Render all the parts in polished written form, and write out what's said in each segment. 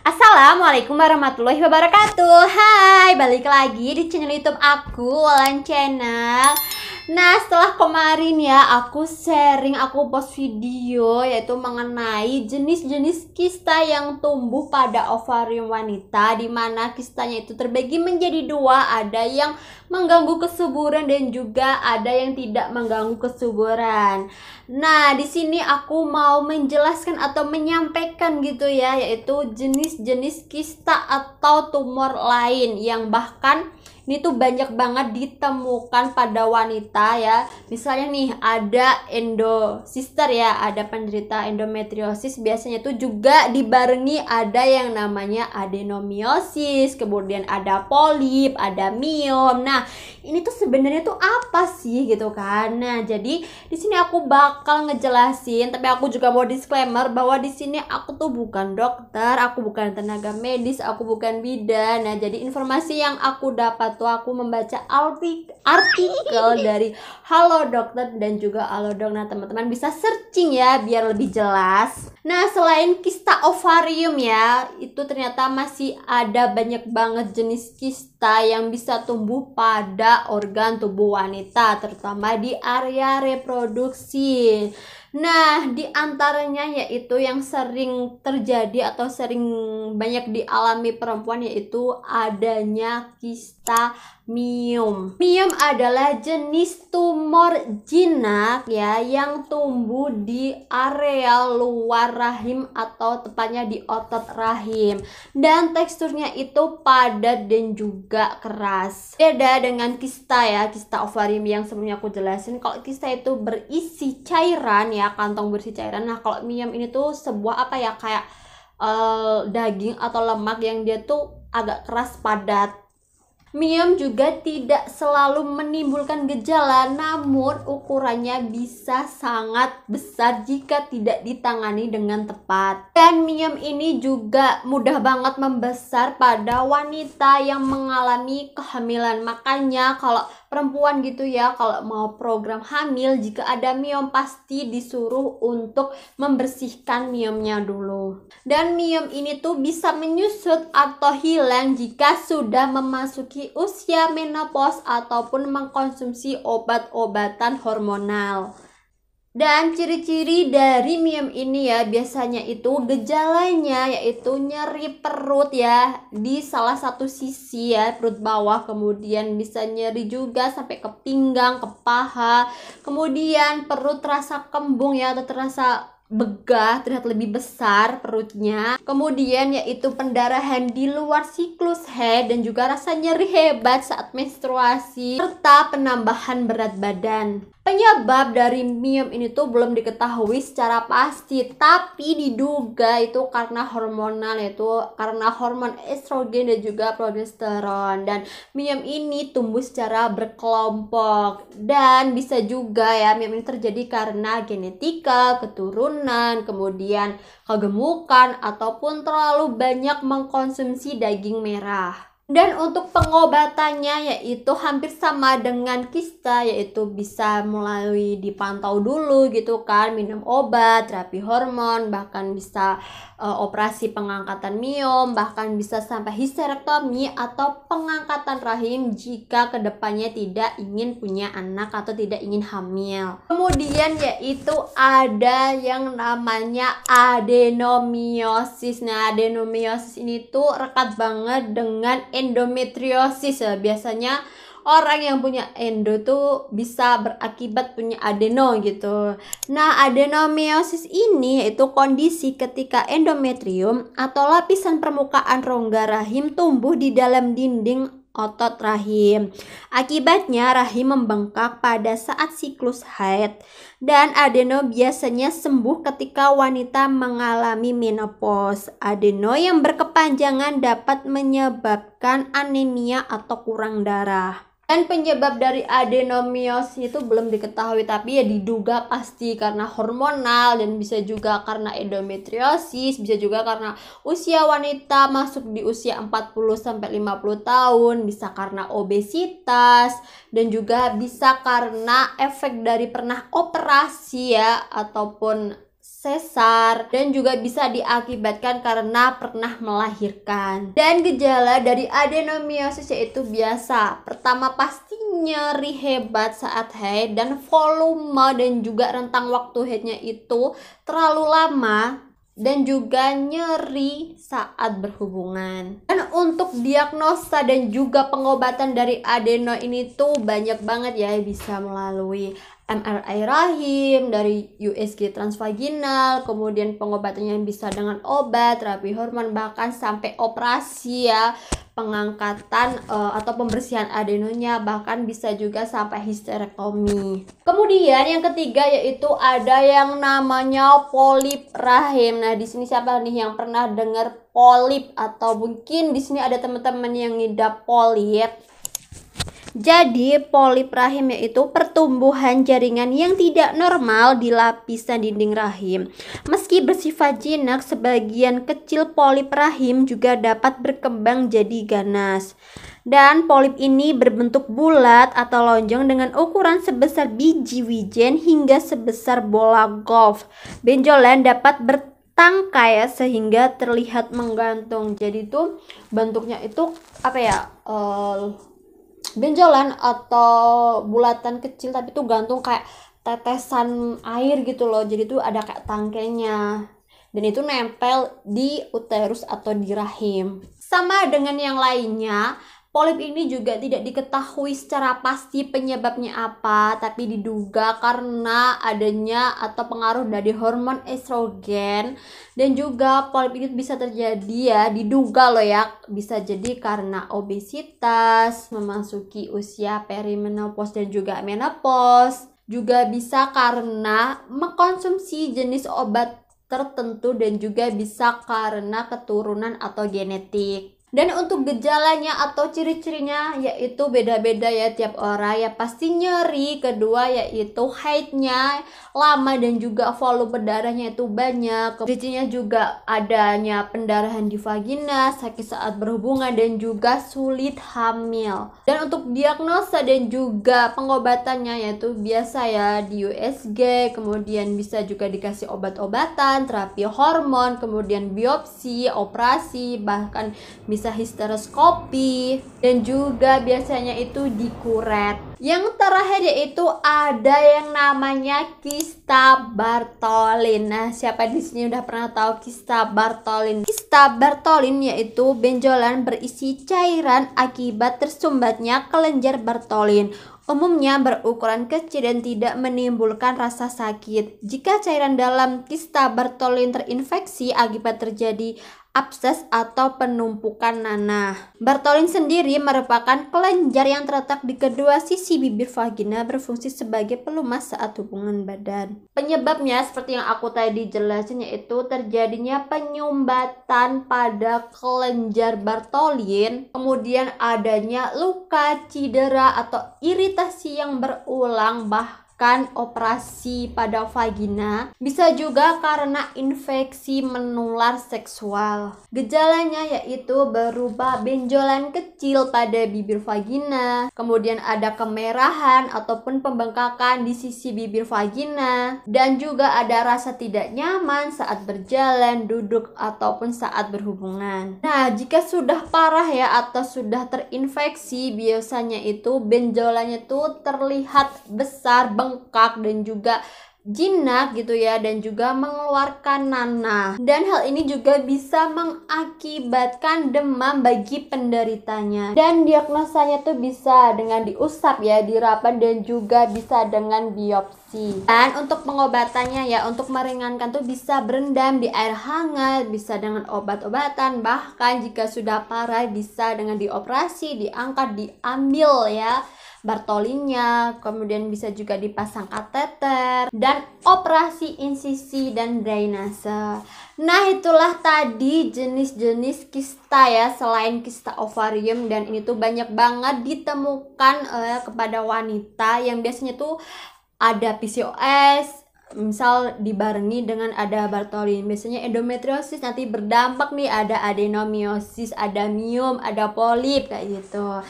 Assalamualaikum warahmatullahi wabarakatuh. Hai, balik lagi di channel YouTube aku, Wulan Channel. Nah, setelah kemarin ya aku post video yaitu mengenai jenis-jenis kista yang tumbuh pada ovarium wanita, di mana kistanya itu terbagi menjadi dua, ada yang mengganggu kesuburan dan juga ada yang tidak mengganggu kesuburan. Nah, di sini aku mau menjelaskan atau menyampaikan gitu ya, yaitu jenis-jenis kista atau tumor lain yang bahkan ini tuh banyak banget ditemukan pada wanita ya. Misalnya nih ada endosister ya, ada penderita endometriosis, biasanya tuh juga dibarengi ada yang namanya adenomiosis, kemudian ada polip, ada miom. Nah, ini tuh sebenarnya tuh apa sih gitu kan. Nah, jadi di sini aku bakal ngejelasin, tapi aku juga mau disclaimer bahwa di sini aku tuh bukan dokter, aku bukan tenaga medis, aku bukan bidan. Nah, jadi informasi yang aku dapat tuh aku membaca artikel dari Halo Dokter dan juga Halodoc. Nah, teman-teman bisa searching ya biar lebih jelas. Nah, selain kista ovarium ya, itu ternyata masih ada banyak banget jenis kista yang bisa tumbuh pada organ tubuh wanita, terutama di area reproduksi. Nah, di antaranya yaitu yang sering terjadi atau sering banyak dialami perempuan yaitu adanya kista miom. Miom adalah jenis tumor jinak ya yang tumbuh di area luar rahim atau tepatnya di otot rahim, dan teksturnya itu padat dan juga keras. Beda dengan kista ya, kista ovarium yang sebelumnya aku jelasin. Kalau kista itu berisi cairan ya, kantong berisi cairan. Nah, kalau miom ini tuh sebuah apa ya, kayak daging atau lemak yang dia tuh agak keras padat. Miom juga tidak selalu menimbulkan gejala, namun ukurannya bisa sangat besar jika tidak ditangani dengan tepat. Dan miom ini juga mudah banget membesar pada wanita yang mengalami kehamilan. Makanya kalau perempuan gitu ya, kalau mau program hamil, jika ada miom pasti disuruh untuk membersihkan miomnya dulu. Dan miom ini tuh bisa menyusut atau hilang jika sudah memasuki usia menopause ataupun mengkonsumsi obat-obatan hormonal. Dan ciri-ciri dari miom ini ya, biasanya itu gejalanya yaitu nyeri perut ya di salah satu sisi ya, perut bawah, kemudian bisa nyeri juga sampai ke pinggang, ke paha, kemudian perut terasa kembung ya atau terasa begah, terlihat lebih besar perutnya. Kemudian yaitu pendarahan di luar siklus haid dan juga rasa nyeri hebat saat menstruasi serta penambahan berat badan. Penyebab dari miom ini tuh belum diketahui secara pasti, tapi diduga itu karena hormonal, yaitu karena hormon estrogen dan juga progesteron. Dan miom ini tumbuh secara berkelompok, dan bisa juga ya miom ini terjadi karena genetika, keturunan, kemudian kegemukan ataupun terlalu banyak mengkonsumsi daging merah. Dan untuk pengobatannya yaitu hampir sama dengan kista, yaitu bisa melalui dipantau dulu gitu kan, minum obat, terapi hormon, bahkan bisa operasi pengangkatan miom, bahkan bisa sampai histerektomi atau pengangkatan rahim jika kedepannya tidak ingin punya anak atau tidak ingin hamil. Kemudian yaitu ada yang namanya adenomiosis. Nah, adenomiosis ini tuh rekat banget dengan endometriosis ya. Biasanya orang yang punya endo tuh bisa berakibat punya adeno gitu. Nah, adenomiosis ini yaitu kondisi ketika endometrium atau lapisan permukaan rongga rahim tumbuh di dalam dinding otot rahim. Akibatnya rahim membengkak pada saat siklus haid, dan adeno biasanya sembuh ketika wanita mengalami menopause. Adeno yang berkepanjangan dapat menyebabkan anemia atau kurang darah. Dan penyebab dari adenomiosis itu belum diketahui, tapi ya diduga pasti karena hormonal, dan bisa juga karena endometriosis, bisa juga karena usia wanita masuk di usia 40-50 tahun, bisa karena obesitas, dan juga bisa karena efek dari pernah operasi ya, ataupun sesar, dan juga bisa diakibatkan karena pernah melahirkan. Dan gejala dari adenomiosis yaitu biasa, pertama pasti nyeri hebat saat haid, dan volume dan juga rentang waktu haidnya itu terlalu lama, dan juga nyeri saat berhubungan. Dan untuk diagnosa dan juga pengobatan dari adeno ini tuh banyak banget ya, bisa melalui MRI rahim, dari USG transvaginal, kemudian pengobatannya bisa dengan obat, terapi hormon, bahkan sampai operasi ya, pengangkatan atau pembersihan adenonya, bahkan bisa juga sampai histerektomi. Kemudian yang ketiga yaitu ada yang namanya polip rahim. Nah, di sini siapa nih yang pernah dengar polip, atau mungkin di sini ada teman-teman yang ngidap polip? Jadi polip rahim yaitu pertumbuhan jaringan yang tidak normal di lapisan dinding rahim. Meski bersifat jinak, sebagian kecil polip rahim juga dapat berkembang jadi ganas. Dan polip ini berbentuk bulat atau lonjong dengan ukuran sebesar biji wijen hingga sebesar bola golf. Benjolan dapat bertangkai sehingga terlihat menggantung. Jadi itu bentuknya itu apa ya? Benjolan atau bulatan kecil, tapi tuh gantung kayak tetesan air gitu loh. Jadi tuh ada kayak tangkainya, dan itu nempel di uterus atau di rahim. Sama dengan yang lainnya, polip ini juga tidak diketahui secara pasti penyebabnya apa, tapi diduga karena adanya atau pengaruh dari hormon estrogen. Dan juga polip ini bisa terjadi ya, diduga loh ya, bisa jadi karena obesitas, memasuki usia perimenopause dan juga menopause. Juga bisa karena mengkonsumsi jenis obat tertentu, dan juga bisa karena keturunan atau genetik. Dan untuk gejalanya atau ciri-cirinya yaitu beda-beda ya tiap orang ya, pasti nyeri, kedua yaitu haidnya lama dan juga volume darahnya itu banyak. Ciri-cirinya juga adanya pendarahan di vagina, sakit saat berhubungan, dan juga sulit hamil. Dan untuk diagnosa dan juga pengobatannya yaitu biasa ya di USG, kemudian bisa juga dikasih obat-obatan, terapi hormon, kemudian biopsi, operasi, bahkan bisa histeroskopi, dan juga biasanya itu dikuret. Yang terakhir yaitu ada yang namanya kista Bartholin. Nah, siapa di sini udah pernah tahu kista Bartholin? Kista Bartholin yaitu benjolan berisi cairan akibat tersumbatnya kelenjar Bartholin. Umumnya berukuran kecil dan tidak menimbulkan rasa sakit. Jika cairan dalam kista Bartholin terinfeksi akibat terjadi abses atau penumpukan nanah. Bartholin sendiri merupakan kelenjar yang terletak di kedua sisi bibir vagina, berfungsi sebagai pelumas saat hubungan badan. Penyebabnya seperti yang aku tadi jelasin, yaitu terjadinya penyumbatan pada kelenjar Bartholin, kemudian adanya luka, cedera, atau iritasi yang berulang, bahkan operasi pada vagina, bisa juga karena infeksi menular seksual. Gejalanya yaitu berupa benjolan kecil pada bibir vagina, kemudian ada kemerahan ataupun pembengkakan di sisi bibir vagina, dan juga ada rasa tidak nyaman saat berjalan, duduk, ataupun saat berhubungan. Nah, jika sudah parah ya atau sudah terinfeksi, biasanya itu benjolannya tuh terlihat besar, bengkak, dan juga jinak gitu ya, dan juga mengeluarkan nanah. Dan hal ini juga bisa mengakibatkan demam bagi penderitanya. Dan diagnosanya tuh bisa dengan diusap ya, dirapat, dan juga bisa dengan biopsi. Dan untuk pengobatannya ya, untuk meringankan tuh bisa berendam di air hangat, bisa dengan obat-obatan, bahkan jika sudah parah bisa dengan dioperasi, diangkat, diambil ya Bartholinnya, kemudian bisa juga dipasang kateter, dan operasi insisi dan drainase. Nah, itulah tadi jenis-jenis kista ya, selain kista ovarium, dan ini tuh banyak banget ditemukan kepada wanita yang biasanya tuh ada PCOS, misal dibarengi dengan ada Bartholin. Biasanya endometriosis nanti berdampak nih, ada adenomiosis, ada miom, ada polip kayak gitu.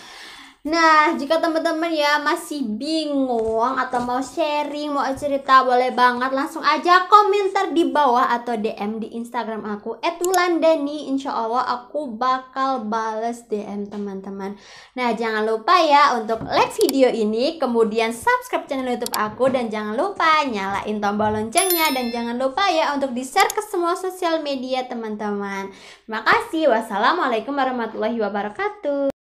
Nah, jika teman-teman ya masih bingung atau mau sharing, mau cerita, boleh banget langsung aja komentar di bawah atau DM di Instagram aku @wulandani. Insya Allah aku bakal bales DM teman-teman. Nah, jangan lupa ya untuk like video ini, kemudian subscribe channel YouTube aku, dan jangan lupa nyalain tombol loncengnya, dan jangan lupa ya untuk di-share ke semua sosial media teman-teman. Terima kasih. Wassalamualaikum warahmatullahi wabarakatuh.